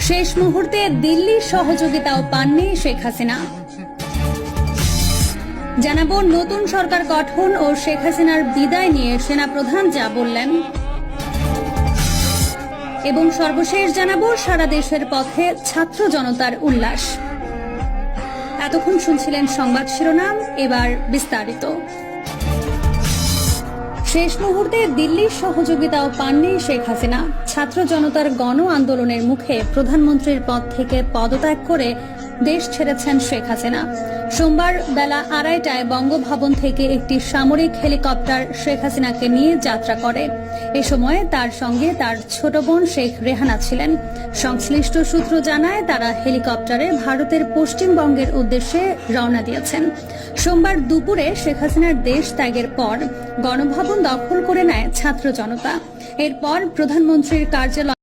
শেষ মুহূর্তে দিল্লির সহযোগিতাও পাননি শেখ হাসিনা। জানাবো নতুন সরকার গঠন ও শেখ হাসিনার বিদায় নিয়ে সেনাপ্রধান যা বললেন, এবং সর্বশেষ জানাবো সারা দেশের পথে ছাত্র জনতার উল্লাস। এতক্ষণ শুনছিলেন সংবাদ শিরোনাম, এবার বিস্তারিত। শেষ মুহূর্তে দিল্লির সহযোগিতাও পাননি শেখ হাসিনা। ছাত্র জনতার গণ আন্দোলনের মুখে প্রধানমন্ত্রীর পদ থেকে পদত্যাগ করে দেশ ছেড়েছেন শেখ হাসিনা। সোমবার বেলা 2:30টায় বঙ্গভবন থেকে একটি সামরিক হেলিকপ্টার শেখ হাসিনাকে নিয়ে যাত্রা করে। এ সময় তার সঙ্গে তার ছোট বোন শেখ রেহানা ছিলেন। সংশ্লিষ্ট সূত্র জানায় তারা হেলিকপ্টারে ভারতের পশ্চিমবঙ্গের উদ্দেশ্যে রওনা দিয়েছেন। সোমবার দুপুরে শেখ হাসিনার দেশ ত্যাগের পর গণভবন দখল করে নেয় ছাত্র জনতা। এরপর প্রধানমন্ত্রীর কার্যালয়